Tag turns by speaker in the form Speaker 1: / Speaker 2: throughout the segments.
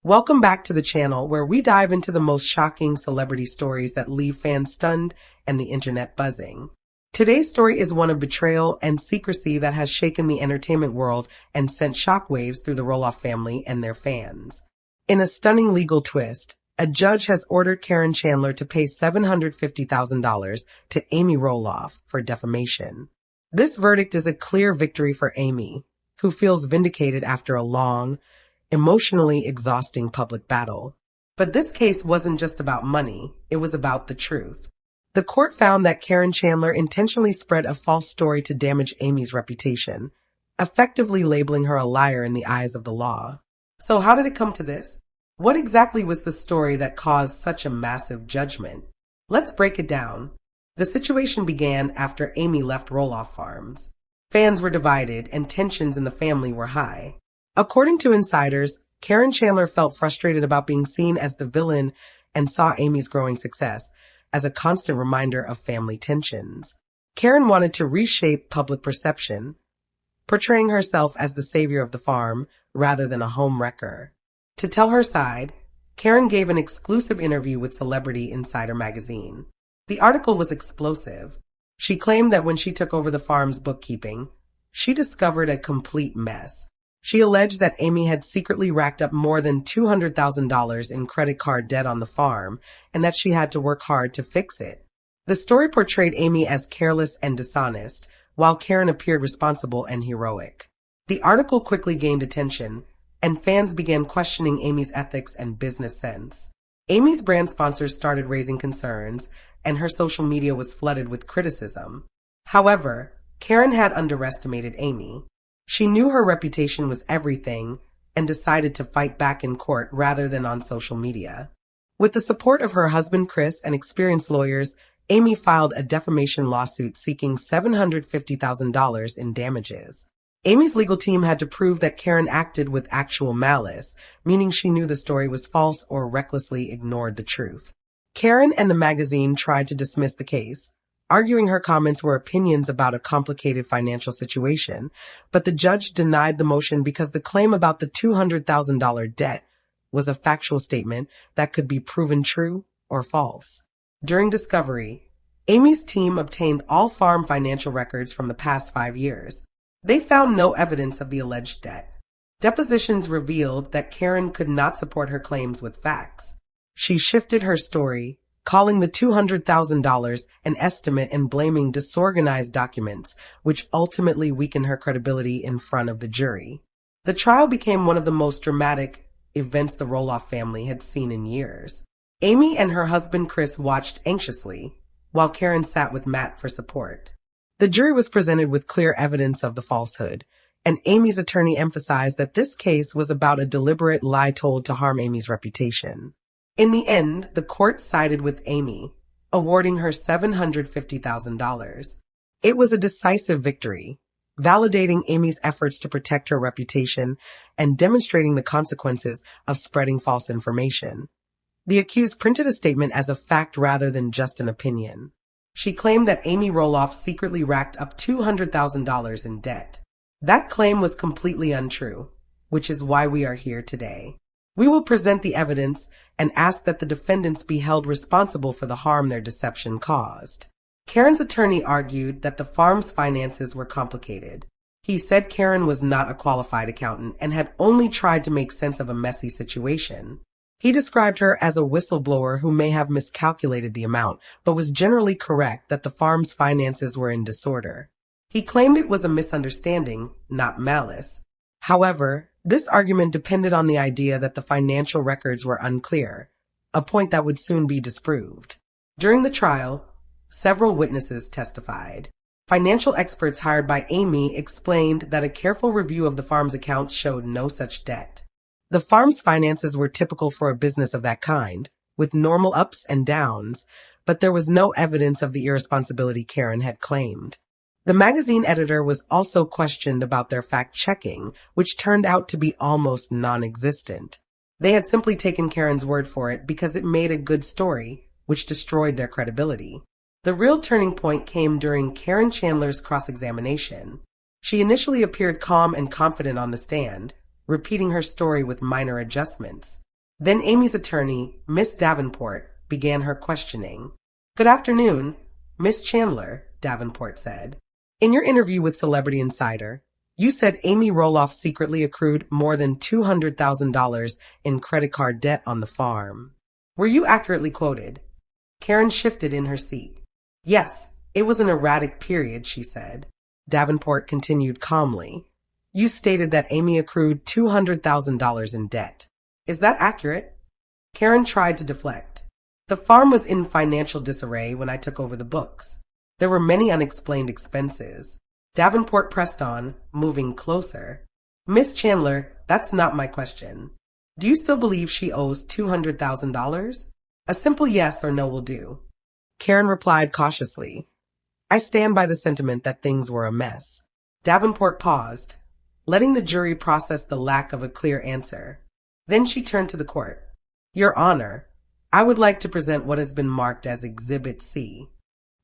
Speaker 1: Welcome back to the channel where we dive into the most shocking celebrity stories that leave fans stunned and the internet buzzing. Today's story is one of betrayal and secrecy that has shaken the entertainment world and sent shockwaves through the Roloff family and their fans. In a stunning legal twist, a judge has ordered Caryn Chandler to pay $750,000 to Amy Roloff for defamation. This verdict is a clear victory for Amy, who feels vindicated after a long, emotionally exhausting public battle. But this case wasn't just about money, it was about the truth. The court found that Caryn Chandler intentionally spread a false story to damage Amy's reputation, effectively labeling her a liar in the eyes of the law. So how did it come to this? What exactly was the story that caused such a massive judgment? Let's break it down. The situation began after Amy left Roloff Farms. Fans were divided and tensions in the family were high. According to insiders, Caryn Chandler felt frustrated about being seen as the villain and saw Amy's growing success as a constant reminder of family tensions. Caryn wanted to reshape public perception, portraying herself as the savior of the farm rather than a home wrecker. To tell her side, Caryn gave an exclusive interview with Celebrity Insider magazine. The article was explosive. She claimed that when she took over the farm's bookkeeping, she discovered a complete mess. She alleged that Amy had secretly racked up more than $200,000 in credit card debt on the farm and that she had to work hard to fix it. The story portrayed Amy as careless and dishonest, while Caryn appeared responsible and heroic. The article quickly gained attention, and fans began questioning Amy's ethics and business sense. Amy's brand sponsors started raising concerns, and her social media was flooded with criticism. However, Caryn had underestimated Amy. She knew her reputation was everything and decided to fight back in court rather than on social media. With the support of her husband Chris and experienced lawyers, Amy filed a defamation lawsuit seeking $750,000 in damages. Amy's legal team had to prove that Caryn acted with actual malice, meaning she knew the story was false or recklessly ignored the truth. Caryn and the magazine tried to dismiss the case, arguing her comments were opinions about a complicated financial situation, but the judge denied the motion because the claim about the $200,000 debt was a factual statement that could be proven true or false. During discovery, Amy's team obtained all farm financial records from the past 5 years. They found no evidence of the alleged debt. Depositions revealed that Caryn could not support her claims with facts. She shifted her story, calling the $200,000 an estimate and blaming disorganized documents, which ultimately weakened her credibility in front of the jury. The trial became one of the most dramatic events the Roloff family had seen in years. Amy and her husband Chris watched anxiously, while Caryn sat with Matt for support. The jury was presented with clear evidence of the falsehood, and Amy's attorney emphasized that this case was about a deliberate lie told to harm Amy's reputation. In the end, the court sided with Amy, awarding her $750,000. It was a decisive victory, validating Amy's efforts to protect her reputation and demonstrating the consequences of spreading false information. The accused printed a statement as a fact rather than just an opinion. She claimed that Amy Roloff secretly racked up $200,000 in debt. That claim was completely untrue, which is why we are here today. We will present the evidence and ask that the defendants be held responsible for the harm their deception caused. Caryn's attorney argued that the farm's finances were complicated. He said Caryn was not a qualified accountant and had only tried to make sense of a messy situation. He described her as a whistleblower who may have miscalculated the amount, but was generally correct that the farm's finances were in disorder. He claimed it was a misunderstanding, not malice. However, this argument depended on the idea that the financial records were unclear, a point that would soon be disproved. During the trial, several witnesses testified. Financial experts hired by Amy explained that a careful review of the farm's accounts showed no such debt. The farm's finances were typical for a business of that kind, with normal ups and downs, but there was no evidence of the irresponsibility Caryn had claimed. The magazine editor was also questioned about their fact-checking, which turned out to be almost non-existent. They had simply taken Caryn's word for it because it made a good story, which destroyed their credibility. The real turning point came during Caryn Chandler's cross-examination. She initially appeared calm and confident on the stand, repeating her story with minor adjustments. Then Amy's attorney, Miss Davenport, began her questioning. "Good afternoon, Miss Chandler," Davenport said. "In your interview with Celebrity Insider, you said Amy Roloff secretly accrued more than $200,000 in credit card debt on the farm. Were you accurately quoted?" Caryn shifted in her seat. "Yes, it was an erratic period," she said. Davenport continued calmly. "You stated that Amy accrued $200,000 in debt. Is that accurate?" Caryn tried to deflect. "The farm was in financial disarray when I took over the books. There were many unexplained expenses." Davenport pressed on, moving closer. "Miss Chandler, that's not my question. Do you still believe she owes $200,000? A simple yes or no will do." Caryn replied cautiously. "I stand by the sentiment that things were a mess." Davenport paused, letting the jury process the lack of a clear answer. Then she turned to the court. "Your Honor, I would like to present what has been marked as Exhibit C."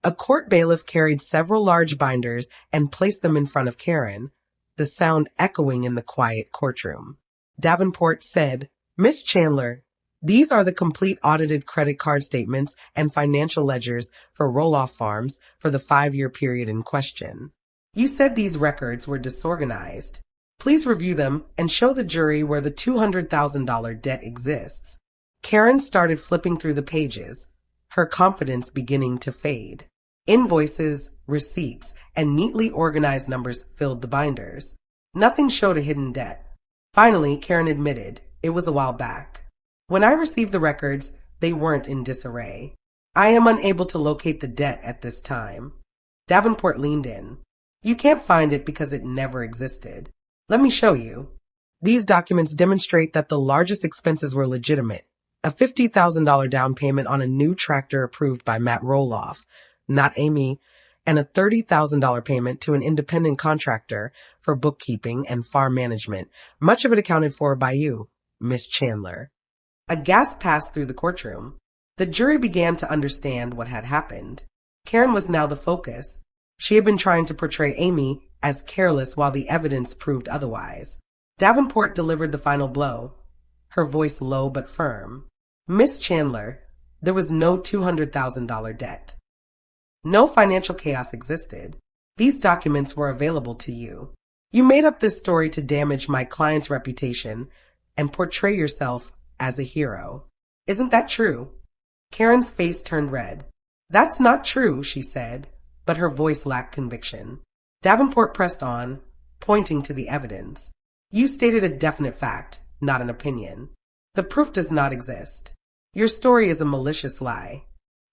Speaker 1: A court bailiff carried several large binders and placed them in front of Caryn, the sound echoing in the quiet courtroom. Davenport said, "Miss Chandler, these are the complete audited credit card statements and financial ledgers for Roloff Farms for the 5-year period in question. You said these records were disorganized. Please review them and show the jury where the $200,000 debt exists." Caryn started flipping through the pages, her confidence beginning to fade. Invoices, receipts, and neatly organized numbers filled the binders. Nothing showed a hidden debt. Finally, Caryn admitted, "It was a while back. When I received the records, they weren't in disarray. I am unable to locate the debt at this time." Davenport leaned in. "You can't find it because it never existed. Let me show you." These documents demonstrate that the largest expenses were legitimate. A $50,000 down payment on a new tractor approved by Matt Roloff, not Amy, and a $30,000 payment to an independent contractor for bookkeeping and farm management, much of it accounted for by you, Miss Chandler. A gasp passed through the courtroom. The jury began to understand what had happened. Caryn was now the focus. She had been trying to portray Amy as careless while the evidence proved otherwise. Davenport delivered the final blow, her voice low but firm. "Miss Chandler, there was no $200,000 debt. No financial chaos existed. These documents were available to you. You made up this story to damage my client's reputation and portray yourself as a hero. Isn't that true?" Caryn's face turned red. "That's not true," she said, but her voice lacked conviction. Davenport pressed on, pointing to the evidence. "You stated a definite fact, not an opinion. The proof does not exist. Your story is a malicious lie."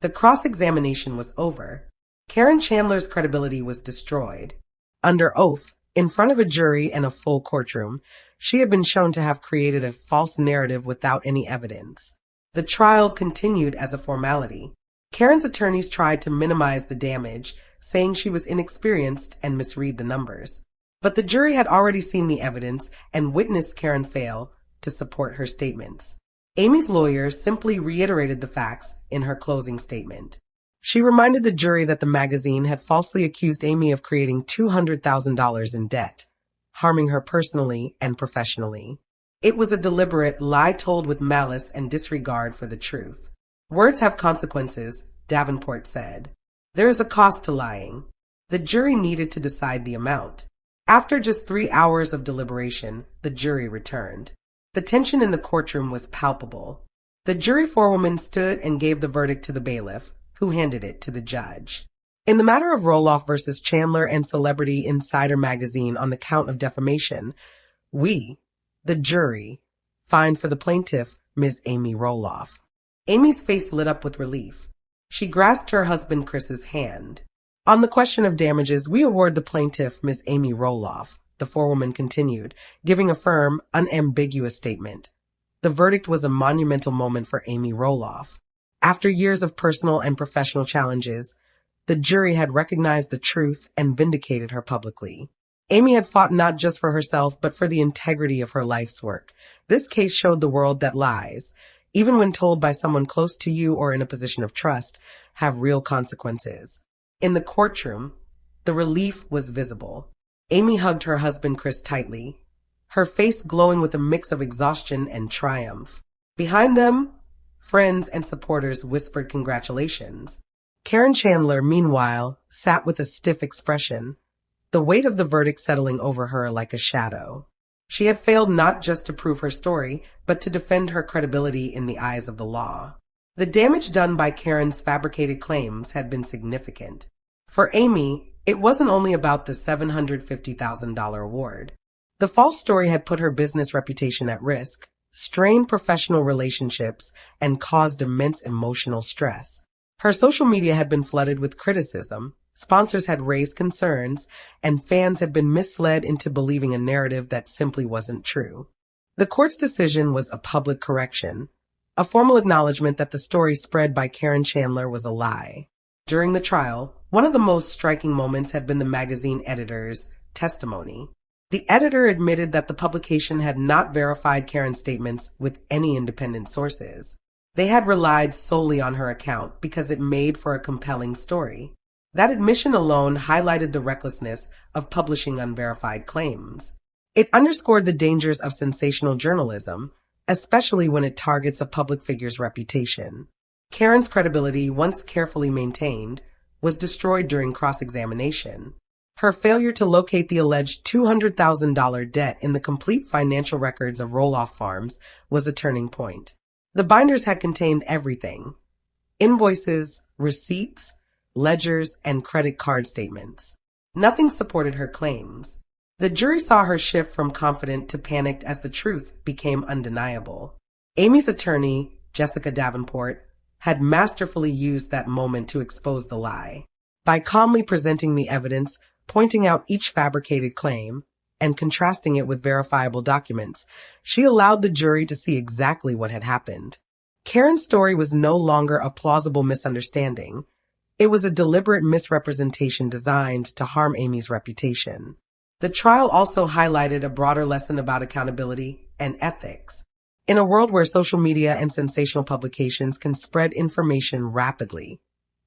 Speaker 1: The cross-examination was over. Caryn Chandler's credibility was destroyed. Under oath, in front of a jury and a full courtroom, she had been shown to have created a false narrative without any evidence. The trial continued as a formality. Caryn's attorneys tried to minimize the damage, saying she was inexperienced and misread the numbers. But the jury had already seen the evidence and witnessed Caryn fail to support her statements. Amy's lawyer simply reiterated the facts in her closing statement. She reminded the jury that the magazine had falsely accused Amy of creating $200,000 in debt, harming her personally and professionally. It was a deliberate lie told with malice and disregard for the truth. "Words have consequences," Davenport said. "There is a cost to lying." The jury needed to decide the amount. After just 3 hours of deliberation, the jury returned. The tension in the courtroom was palpable. The jury forewoman stood and gave the verdict to the bailiff, who handed it to the judge. In the matter of Roloff versus Chandler and Celebrity Insider magazine on the count of defamation, we, the jury, find for the plaintiff, Ms. Amy Roloff. Amy's face lit up with relief. She grasped her husband Chris's hand. "On the question of damages, we award the plaintiff, Ms. Amy Roloff," the forewoman continued, giving a firm, unambiguous statement. The verdict was a monumental moment for Amy Roloff. After years of personal and professional challenges, the jury had recognized the truth and vindicated her publicly. Amy had fought not just for herself, but for the integrity of her life's work. This case showed the world that lies, even when told by someone close to you or in a position of trust, have real consequences. In the courtroom, the relief was visible. Amy hugged her husband Chris tightly, her face glowing with a mix of exhaustion and triumph. Behind them, friends and supporters whispered congratulations. Caryn Chandler, meanwhile, sat with a stiff expression, the weight of the verdict settling over her like a shadow. She had failed not just to prove her story, but to defend her credibility in the eyes of the law. The damage done by Caryn's fabricated claims had been significant. For Amy, it wasn't only about the $750,000 award. The false story had put her business reputation at risk, strained professional relationships, and caused immense emotional stress. Her social media had been flooded with criticism, sponsors had raised concerns, and fans had been misled into believing a narrative that simply wasn't true. The court's decision was a public correction, a formal acknowledgement that the story spread by Caryn Chandler was a lie. During the trial, one of the most striking moments had been the magazine editor's testimony. The editor admitted that the publication had not verified Caryn's statements with any independent sources. They had relied solely on her account because it made for a compelling story. That admission alone highlighted the recklessness of publishing unverified claims. It underscored the dangers of sensational journalism, especially when it targets a public figure's reputation. Caryn's credibility, once carefully maintained, was destroyed during cross-examination. Her failure to locate the alleged $200,000 debt in the complete financial records of Roloff Farms was a turning point. The binders had contained everything: invoices, receipts, ledgers, and credit card statements. Nothing supported her claims. The jury saw her shift from confident to panicked as the truth became undeniable. Amy's attorney, Jessica Davenport, had masterfully used that moment to expose the lie. By calmly presenting the evidence, pointing out each fabricated claim, and contrasting it with verifiable documents, she allowed the jury to see exactly what had happened. Caryn's story was no longer a plausible misunderstanding. It was a deliberate misrepresentation designed to harm Amy's reputation. The trial also highlighted a broader lesson about accountability and ethics. In a world where social media and sensational publications can spread information rapidly,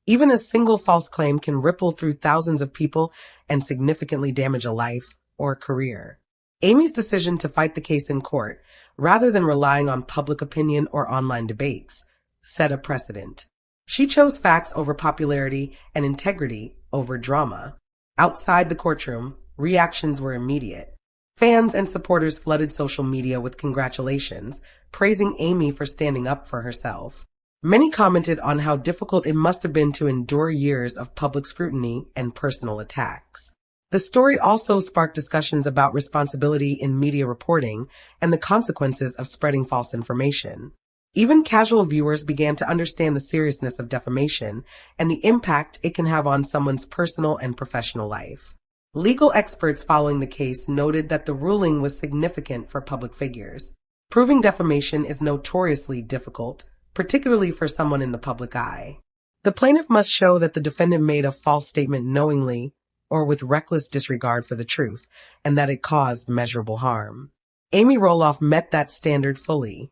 Speaker 1: even a single false claim can ripple through thousands of people and significantly damage a life or a career. Amy's decision to fight the case in court, rather than relying on public opinion or online debates, set a precedent. She chose facts over popularity and integrity over drama. Outside the courtroom, reactions were immediate. Fans and supporters flooded social media with congratulations, praising Amy for standing up for herself. Many commented on how difficult it must have been to endure years of public scrutiny and personal attacks. The story also sparked discussions about responsibility in media reporting and the consequences of spreading false information. Even casual viewers began to understand the seriousness of defamation and the impact it can have on someone's personal and professional life. Legal experts following the case noted that the ruling was significant for public figures. Proving defamation is notoriously difficult, particularly for someone in the public eye. The plaintiff must show that the defendant made a false statement knowingly or with reckless disregard for the truth, and that it caused measurable harm. Amy Roloff met that standard fully,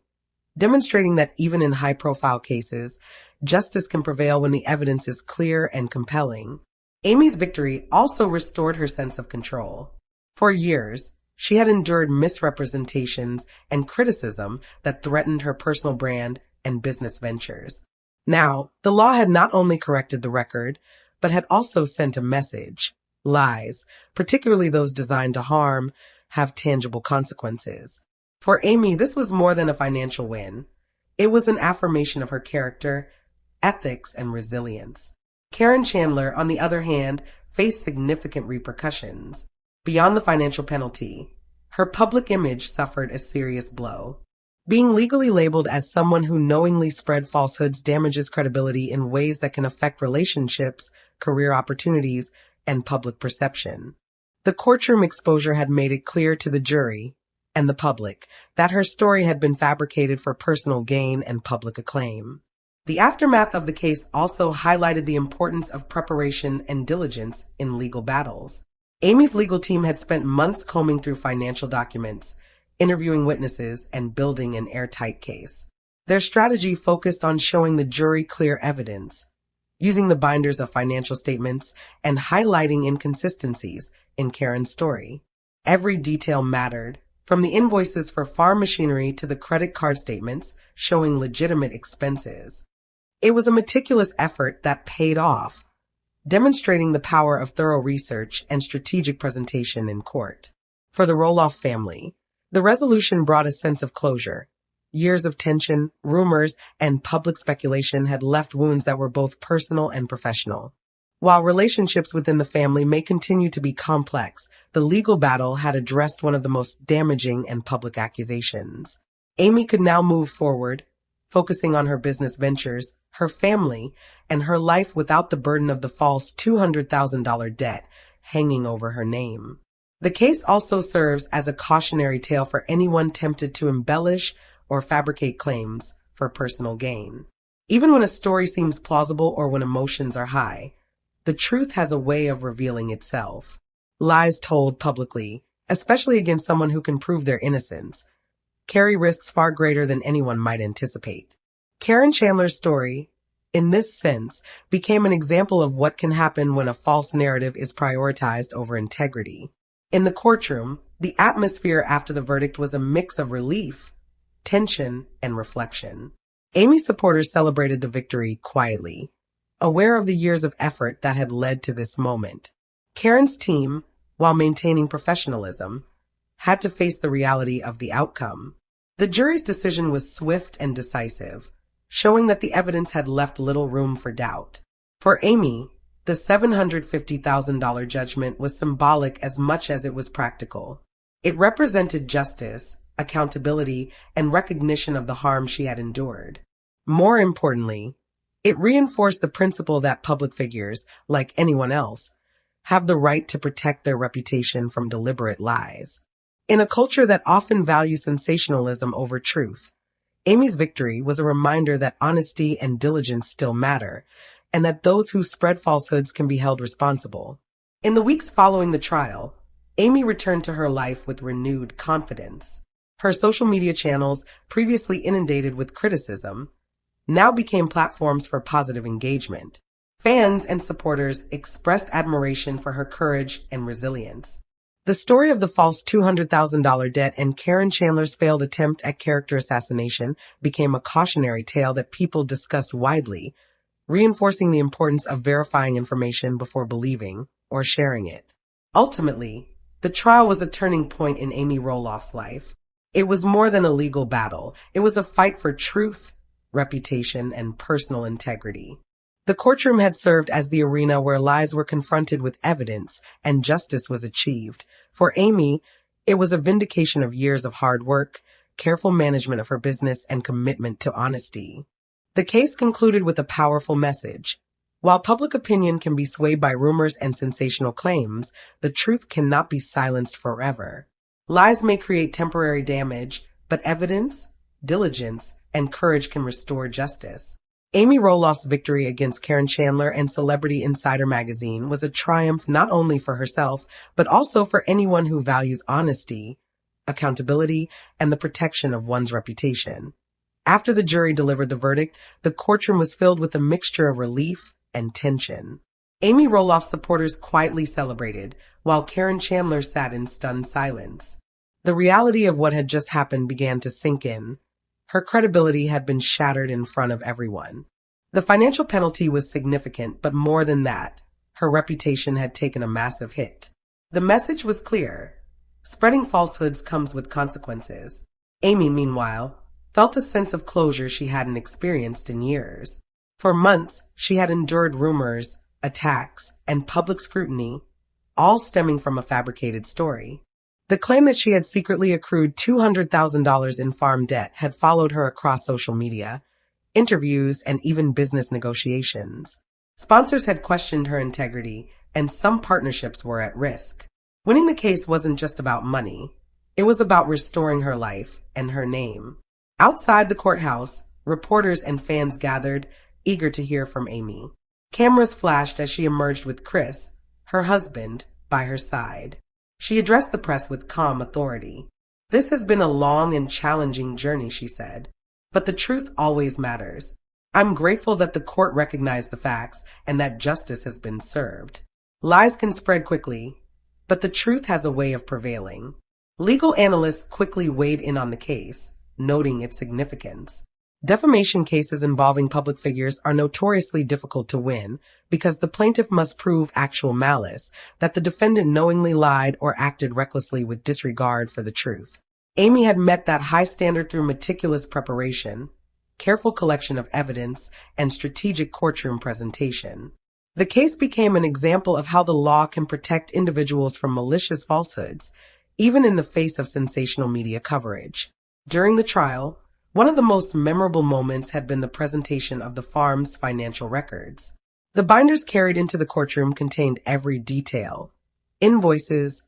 Speaker 1: demonstrating that even in high-profile cases, justice can prevail when the evidence is clear and compelling. Amy's victory also restored her sense of control. For years, she had endured misrepresentations and criticism that threatened her personal brand and business ventures. Now, the law had not only corrected the record, but had also sent a message. Lies, particularly those designed to harm, have tangible consequences. For Amy, this was more than a financial win. It was an affirmation of her character, ethics, and resilience. Caryn Chandler, on the other hand, faced significant repercussions. Beyond the financial penalty, her public image suffered a serious blow. Being legally labeled as someone who knowingly spread falsehoods damages credibility in ways that can affect relationships, career opportunities, and public perception. The courtroom exposure had made it clear to the jury and the public that her story had been fabricated for personal gain and public acclaim. The aftermath of the case also highlighted the importance of preparation and diligence in legal battles. Amy's legal team had spent months combing through financial documents, interviewing witnesses, and building an airtight case. Their strategy focused on showing the jury clear evidence, using the binders of financial statements, and highlighting inconsistencies in Caryn's story. Every detail mattered, from the invoices for farm machinery to the credit card statements showing legitimate expenses. It was a meticulous effort that paid off, demonstrating the power of thorough research and strategic presentation in court. For the Roloff family, the resolution brought a sense of closure. Years of tension, rumors, and public speculation had left wounds that were both personal and professional. While relationships within the family may continue to be complex, the legal battle had addressed one of the most damaging and public accusations. Amy could now move forward, focusing on her business ventures, her family, and her life without the burden of the false $200,000 debt hanging over her name. The case also serves as a cautionary tale for anyone tempted to embellish or fabricate claims for personal gain. Even when a story seems plausible or when emotions are high, the truth has a way of revealing itself. Lies told publicly, especially against someone who can prove their innocence, carry risks far greater than anyone might anticipate. Caryn Chandler's story, in this sense, became an example of what can happen when a false narrative is prioritized over integrity. In the courtroom, the atmosphere after the verdict was a mix of relief, tension, and reflection. Amy's supporters celebrated the victory quietly, aware of the years of effort that had led to this moment. Caryn's team, while maintaining professionalism, had to face the reality of the outcome. The jury's decision was swift and decisive, showing that the evidence had left little room for doubt. For Amy, the $750,000 judgment was symbolic as much as it was practical. It represented justice, accountability, and recognition of the harm she had endured. More importantly, it reinforced the principle that public figures, like anyone else, have the right to protect their reputation from deliberate lies. In a culture that often values sensationalism over truth, Amy's victory was a reminder that honesty and diligence still matter, and that those who spread falsehoods can be held responsible. In the weeks following the trial, Amy returned to her life with renewed confidence. Her social media channels, previously inundated with criticism, now became platforms for positive engagement. Fans and supporters expressed admiration for her courage and resilience. The story of the false $200,000 debt and Caryn Chandler's failed attempt at character assassination became a cautionary tale that people discussed widely, reinforcing the importance of verifying information before believing or sharing it. Ultimately, the trial was a turning point in Amy Roloff's life. It was more than a legal battle. It was a fight for truth, reputation, and personal integrity. The courtroom had served as the arena where lies were confronted with evidence and justice was achieved. For Amy, it was a vindication of years of hard work, careful management of her business, and commitment to honesty. The case concluded with a powerful message. While public opinion can be swayed by rumors and sensational claims, the truth cannot be silenced forever. Lies may create temporary damage, but evidence, diligence, and courage can restore justice. Amy Roloff's victory against Caryn Chandler and Celebrity Insider magazine was a triumph not only for herself, but also for anyone who values honesty, accountability, and the protection of one's reputation. After the jury delivered the verdict, the courtroom was filled with a mixture of relief and tension. Amy Roloff's supporters quietly celebrated, while Caryn Chandler sat in stunned silence. The reality of what had just happened began to sink in. Her credibility had been shattered in front of everyone. The financial penalty was significant, but more than that, her reputation had taken a massive hit. The message was clear. Spreading falsehoods comes with consequences. Amy, meanwhile, felt a sense of closure she hadn't experienced in years. For months, she had endured rumors, attacks, and public scrutiny, all stemming from a fabricated story. The claim that she had secretly accrued $200,000 in farm debt had followed her across social media, interviews, and even business negotiations. Sponsors had questioned her integrity, and some partnerships were at risk. Winning the case wasn't just about money. It was about restoring her life and her name. Outside the courthouse, reporters and fans gathered, eager to hear from Amy. Cameras flashed as she emerged with Chris, her husband, by her side. She addressed the press with calm authority. "This has been a long and challenging journey," she said, "but the truth always matters. I'm grateful that the court recognized the facts and that justice has been served. Lies can spread quickly, but the truth has a way of prevailing. Legal analysts quickly weighed in on the case, noting its significance. Defamation cases involving public figures are notoriously difficult to win because the plaintiff must prove actual malice, that the defendant knowingly lied or acted recklessly with disregard for the truth. Amy had met that high standard through meticulous preparation, careful collection of evidence, and strategic courtroom presentation. The case became an example of how the law can protect individuals from malicious falsehoods, even in the face of sensational media coverage. During the trial, one of the most memorable moments had been the presentation of the farm's financial records. The binders carried into the courtroom contained every detail: invoices,